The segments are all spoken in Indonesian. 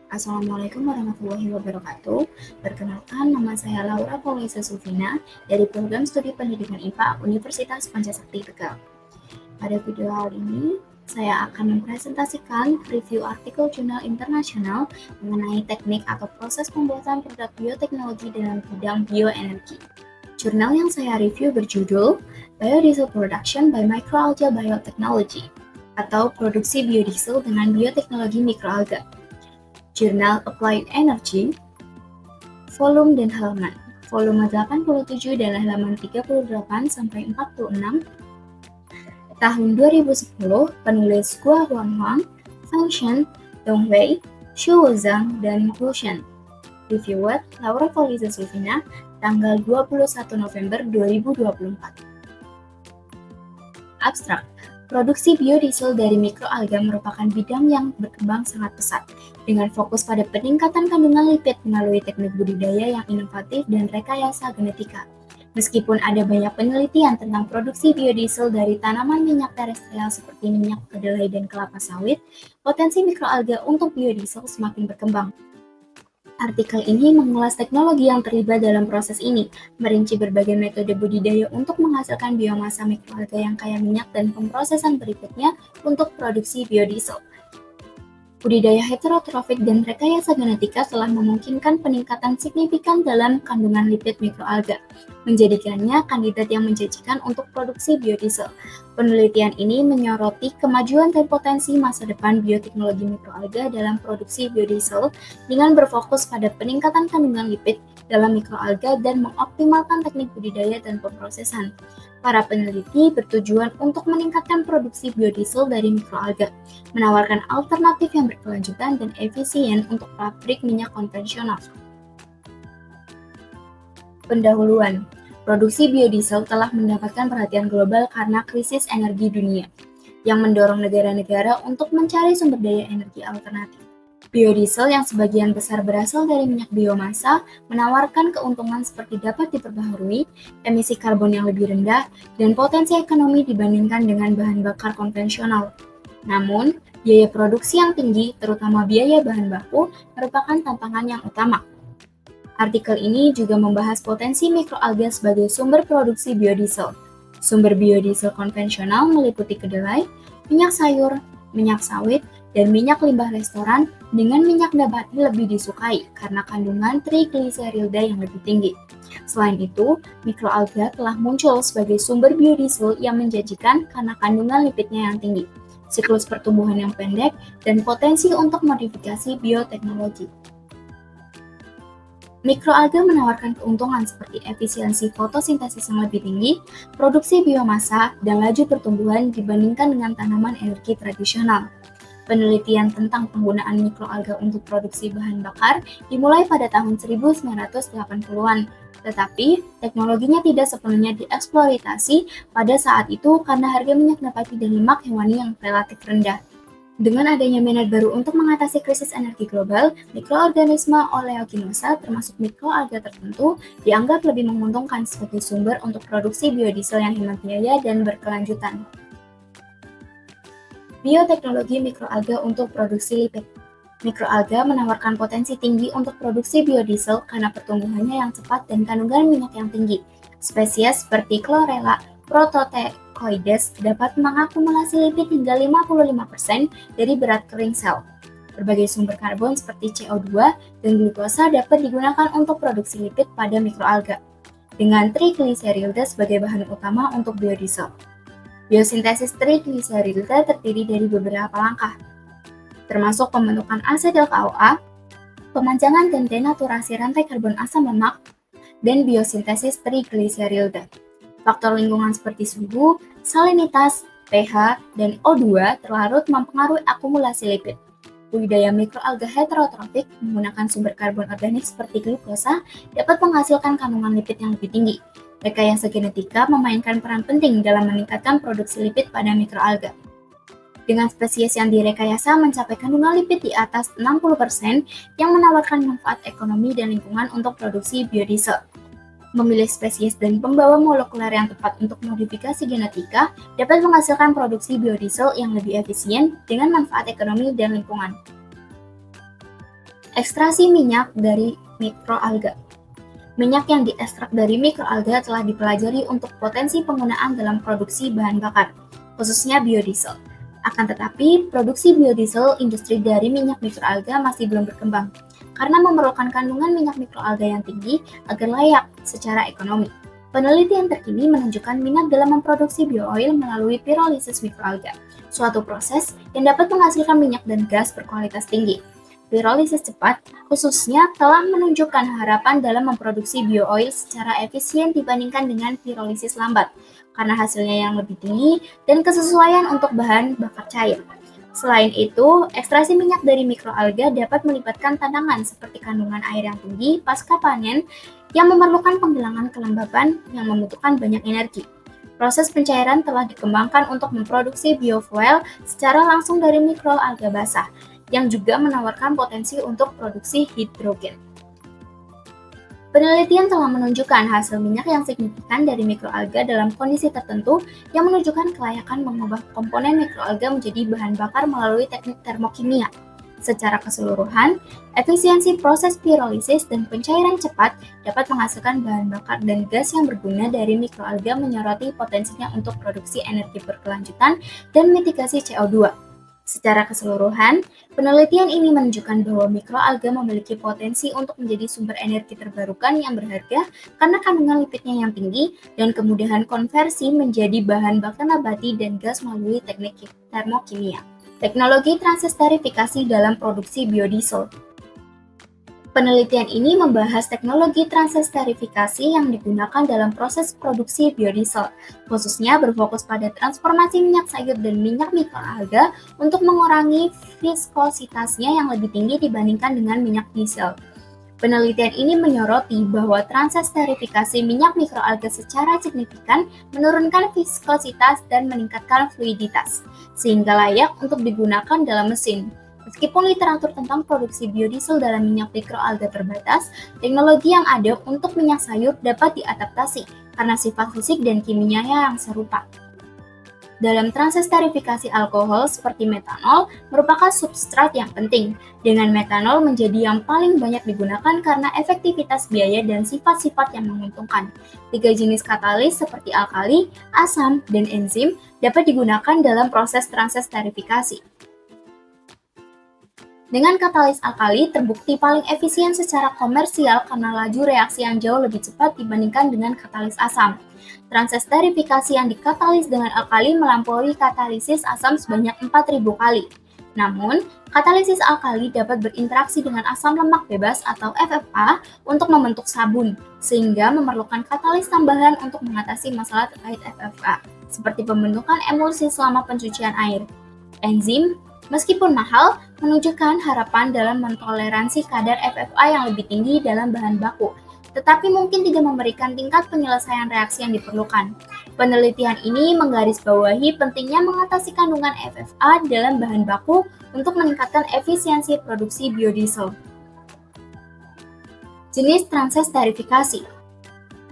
Assalamualaikum warahmatullahi wabarakatuh. Perkenalkan, nama saya Laura Paulisa Sufina dari Program Studi Pendidikan IPA Universitas Pancasakti Tegal. Pada video hal ini, saya akan mempresentasikan review artikel jurnal internasional mengenai teknik atau proses pembuatan produk bioteknologi dalam bidang bioenergi. Jurnal yang saya review berjudul Biodiesel Production by Microalga Biotechnology atau produksi biodiesel dengan bioteknologi mikroalga. Jurnal Applied Energy, volume dan halaman. Volume 87 dan halaman 38-46. Tahun 2010, penulis Guo Huanhuang, Feng Shen, Dongwei, Xu Wuzhang, dan Hu Shen. Reviewer Laura Paulisa Sufina, tanggal 21 November 2024. Abstrak. Produksi biodiesel dari mikroalga merupakan bidang yang berkembang sangat pesat, dengan fokus pada peningkatan kandungan lipid melalui teknik budidaya yang inovatif dan rekayasa genetika. Meskipun ada banyak penelitian tentang produksi biodiesel dari tanaman minyak terestrial seperti minyak kedelai dan kelapa sawit, potensi mikroalga untuk biodiesel semakin berkembang. Artikel ini mengulas teknologi yang terlibat dalam proses ini, merinci berbagai metode budidaya untuk menghasilkan biomasa mikroalga yang kaya minyak dan pemrosesan berikutnya untuk produksi biodiesel. Budidaya heterotrofik dan rekayasa genetika telah memungkinkan peningkatan signifikan dalam kandungan lipid mikroalga, menjadikannya kandidat yang menjanjikan untuk produksi biodiesel. Penelitian ini menyoroti kemajuan dan potensi masa depan bioteknologi mikroalga dalam produksi biodiesel dengan berfokus pada peningkatan kandungan lipid dalam mikroalga dan mengoptimalkan teknik budidaya dan pemrosesan. Para peneliti bertujuan untuk meningkatkan produksi biodiesel dari mikroalga, menawarkan alternatif yang berkelanjutan dan efisien untuk pabrik minyak konvensional. Pendahuluan. Produksi biodiesel telah mendapatkan perhatian global karena krisis energi dunia, yang mendorong negara-negara untuk mencari sumber daya energi alternatif. Biodiesel yang sebagian besar berasal dari minyak biomasa menawarkan keuntungan seperti dapat diperbaharui, emisi karbon yang lebih rendah, dan potensi ekonomi dibandingkan dengan bahan bakar konvensional. Namun, biaya produksi yang tinggi, terutama biaya bahan baku, merupakan tantangan yang utama. Artikel ini juga membahas potensi mikroalga sebagai sumber produksi biodiesel. Sumber biodiesel konvensional meliputi kedelai, minyak sayur, minyak sawit, dan minyak limbah restoran dengan minyak nabati lebih disukai karena kandungan trigliserilda yang lebih tinggi. Selain itu, mikroalga telah muncul sebagai sumber biodiesel yang menjanjikan karena kandungan lipidnya yang tinggi, siklus pertumbuhan yang pendek, dan potensi untuk modifikasi bioteknologi. Mikroalga menawarkan keuntungan seperti efisiensi fotosintesis yang lebih tinggi, produksi biomasa, dan laju pertumbuhan dibandingkan dengan tanaman energi tradisional. Penelitian tentang penggunaan mikroalga untuk produksi bahan bakar dimulai pada tahun 1980-an, tetapi teknologinya tidak sepenuhnya dieksploitasi pada saat itu karena harga minyak nabati dan lemak hewani yang relatif rendah. Dengan adanya minat baru untuk mengatasi krisis energi global, mikroorganisme oleaginosa termasuk mikroalga tertentu dianggap lebih menguntungkan sebagai sumber untuk produksi biodiesel yang hemat biaya dan berkelanjutan. Bioteknologi mikroalga untuk produksi lipid. Mikroalga menawarkan potensi tinggi untuk produksi biodiesel karena pertumbuhannya yang cepat dan kandungan minyak yang tinggi. Spesies seperti Chlorella protothecoides dapat mengakumulasi lipid hingga 55% dari berat kering sel. Berbagai sumber karbon seperti CO2 dan glukosa dapat digunakan untuk produksi lipid pada mikroalga, dengan trigliserilda sebagai bahan utama untuk biodiesel. Biosintesis trigliserilda terdiri dari beberapa langkah, termasuk pembentukan asetil CoA, pemanjangan dan denaturasi rantai karbon asam lemak, dan biosintesis trigliserilda. Faktor lingkungan seperti suhu, salinitas, pH, dan O2 terlarut mempengaruhi akumulasi lipid. Budidaya mikroalga heterotrofik menggunakan sumber karbon organik seperti glukosa dapat menghasilkan kandungan lipid yang lebih tinggi. Rekayasa genetika memainkan peran penting dalam meningkatkan produksi lipid pada mikroalga. Dengan spesies yang direkayasa mencapai kandungan lipid di atas 60% yang menawarkan manfaat ekonomi dan lingkungan untuk produksi biodiesel. Memilih spesies dan pembawa molekuler yang tepat untuk modifikasi genetika dapat menghasilkan produksi biodiesel yang lebih efisien dengan manfaat ekonomi dan lingkungan. Ekstraksi minyak dari mikroalga. Minyak yang diekstrak dari mikroalga telah dipelajari untuk potensi penggunaan dalam produksi bahan bakar, khususnya biodiesel. Akan tetapi, produksi biodiesel industri dari minyak mikroalga masih belum berkembang, karena memerlukan kandungan minyak mikroalga yang tinggi agar layak secara ekonomi. Penelitian terkini menunjukkan minat dalam memproduksi bioil melalui pirolisis mikroalga, suatu proses yang dapat menghasilkan minyak dan gas berkualitas tinggi. Pirolisis cepat khususnya telah menunjukkan harapan dalam memproduksi bioil secara efisien dibandingkan dengan pirolisis lambat, karena hasilnya yang lebih tinggi dan kesesuaian untuk bahan bakar cair. Selain itu, ekstraksi minyak dari mikroalga dapat melibatkan tantangan seperti kandungan air yang tinggi pasca panen yang memerlukan penghilangan kelembaban yang membutuhkan banyak energi. Proses pencairan telah dikembangkan untuk memproduksi biofuel secara langsung dari mikroalga basah, yang juga menawarkan potensi untuk produksi hidrogen. Penelitian telah menunjukkan hasil minyak yang signifikan dari mikroalga dalam kondisi tertentu yang menunjukkan kelayakan mengubah komponen mikroalga menjadi bahan bakar melalui teknik termokimia. Secara keseluruhan, efisiensi proses pirolisis dan pencairan cepat dapat menghasilkan bahan bakar dan gas yang berguna dari mikroalga menyoroti potensinya untuk produksi energi berkelanjutan dan mitigasi CO2. Secara keseluruhan, penelitian ini menunjukkan bahwa mikroalga memiliki potensi untuk menjadi sumber energi terbarukan yang berharga karena kandungan lipidnya yang tinggi dan kemudahan konversi menjadi bahan bakar nabati dan gas melalui teknik termokimia. Teknologi transesterifikasi dalam produksi biodiesel. Penelitian ini membahas teknologi transesterifikasi yang digunakan dalam proses produksi biodiesel, khususnya berfokus pada transformasi minyak sayur dan minyak mikroalga untuk mengurangi viskositasnya yang lebih tinggi dibandingkan dengan minyak diesel. Penelitian ini menyoroti bahwa transesterifikasi minyak mikroalga secara signifikan menurunkan viskositas dan meningkatkan fluiditas, sehingga layak untuk digunakan dalam mesin. Meskipun literatur tentang produksi biodiesel dalam minyak mikroalga terbatas, teknologi yang ada untuk minyak sayur dapat diadaptasi karena sifat fisik dan kimianya yang serupa. Dalam transesterifikasi alkohol seperti metanol merupakan substrat yang penting, dengan metanol menjadi yang paling banyak digunakan karena efektivitas biaya dan sifat-sifat yang menguntungkan. 3 jenis katalis seperti alkali, asam, dan enzim dapat digunakan dalam proses transesterifikasi. Dengan katalis alkali terbukti paling efisien secara komersial karena laju reaksi yang jauh lebih cepat dibandingkan dengan katalis asam. Transesterifikasi yang dikatalis dengan alkali melampaui katalisis asam sebanyak 4.000 kali. Namun, katalisis alkali dapat berinteraksi dengan asam lemak bebas atau FFA untuk membentuk sabun, sehingga memerlukan katalis tambahan untuk mengatasi masalah terkait FFA, seperti pembentukan emulsi selama pencucian air. Enzim, meskipun mahal, menunjukkan harapan dalam mentoleransi kadar FFA yang lebih tinggi dalam bahan baku, tetapi mungkin tidak memberikan tingkat penyelesaian reaksi yang diperlukan. Penelitian ini menggarisbawahi pentingnya mengatasi kandungan FFA dalam bahan baku untuk meningkatkan efisiensi produksi biodiesel. Jenis transesterifikasi.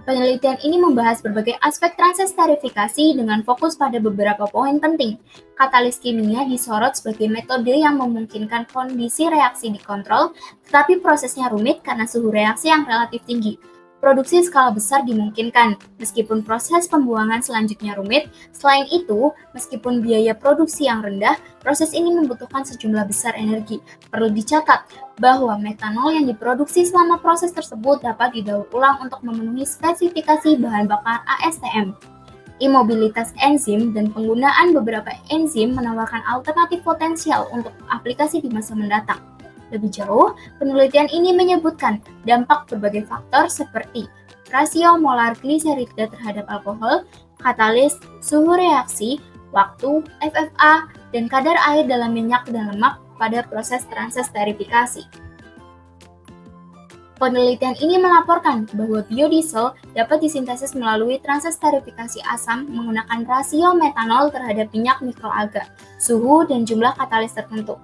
Penelitian ini membahas berbagai aspek transesterifikasi dengan fokus pada beberapa poin penting. Katalis kimia disorot sebagai metode yang memungkinkan kondisi reaksi dikontrol, tetapi prosesnya rumit karena suhu reaksi yang relatif tinggi. Produksi skala besar dimungkinkan, meskipun proses pembuangan selanjutnya rumit. Selain itu, meskipun biaya produksi yang rendah, proses ini membutuhkan sejumlah besar energi. Perlu dicatat bahwa metanol yang diproduksi selama proses tersebut dapat didaur ulang untuk memenuhi spesifikasi bahan bakar ASTM. Imobilitas enzim dan penggunaan beberapa enzim menawarkan alternatif potensial untuk aplikasi di masa mendatang. Lebih jauh, penelitian ini menyebutkan dampak berbagai faktor seperti rasio molar gliserida terhadap alkohol, katalis, suhu reaksi, waktu, FFA, dan kadar air dalam minyak dan lemak pada proses transesterifikasi. Penelitian ini melaporkan bahwa biodiesel dapat disintesis melalui transesterifikasi asam menggunakan rasio metanol terhadap minyak mikroalga, suhu, dan jumlah katalis tertentu.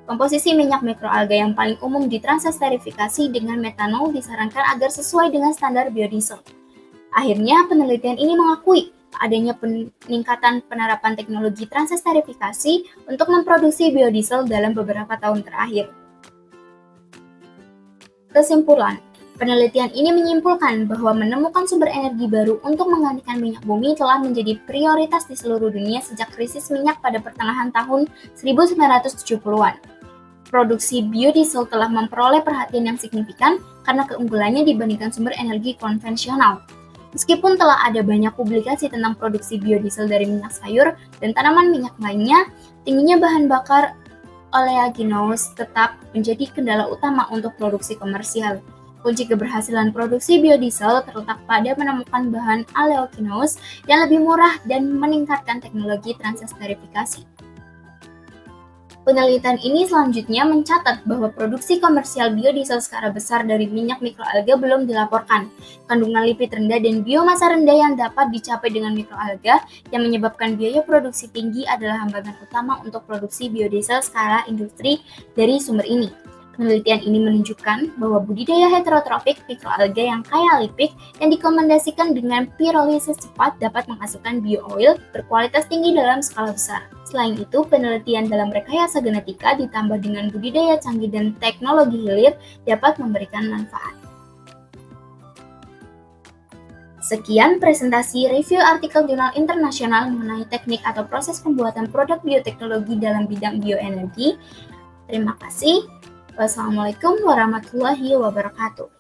Komposisi minyak mikroalga yang paling umum ditransesterifikasi dengan metanol disarankan agar sesuai dengan standar biodiesel. Akhirnya, penelitian ini mengakui adanya peningkatan penerapan teknologi transesterifikasi untuk memproduksi biodiesel dalam beberapa tahun terakhir. Kesimpulan, penelitian ini menyimpulkan bahwa menemukan sumber energi baru untuk menggantikan minyak bumi telah menjadi prioritas di seluruh dunia sejak krisis minyak pada pertengahan tahun 1970-an. Produksi biodiesel telah memperoleh perhatian yang signifikan karena keunggulannya dibandingkan sumber energi konvensional. Meskipun telah ada banyak publikasi tentang produksi biodiesel dari minyak sayur dan tanaman minyak lainnya, tingginya bahan bakar oleaginous tetap menjadi kendala utama untuk produksi komersial. Kunci keberhasilan produksi biodiesel terletak pada menemukan bahan oleaginous yang lebih murah dan meningkatkan teknologi transesterifikasi. Penelitian ini selanjutnya mencatat bahwa produksi komersial biodiesel skala besar dari minyak mikroalga belum dilaporkan. Kandungan lipid rendah dan biomasa rendah yang dapat dicapai dengan mikroalga yang menyebabkan biaya produksi tinggi adalah hambatan utama untuk produksi biodiesel skala industri dari sumber ini. Penelitian ini menunjukkan bahwa budidaya heterotrofik mikroalga yang kaya lipid yang direkomendasikan dengan pirolisis cepat dapat menghasilkan bio-oil berkualitas tinggi dalam skala besar. Selain itu, penelitian dalam rekayasa genetika ditambah dengan budidaya canggih dan teknologi hilir dapat memberikan manfaat. Sekian presentasi review artikel jurnal internasional mengenai teknik atau proses pembuatan produk bioteknologi dalam bidang bioenergi. Terima kasih. Wassalamualaikum warahmatullahi wabarakatuh.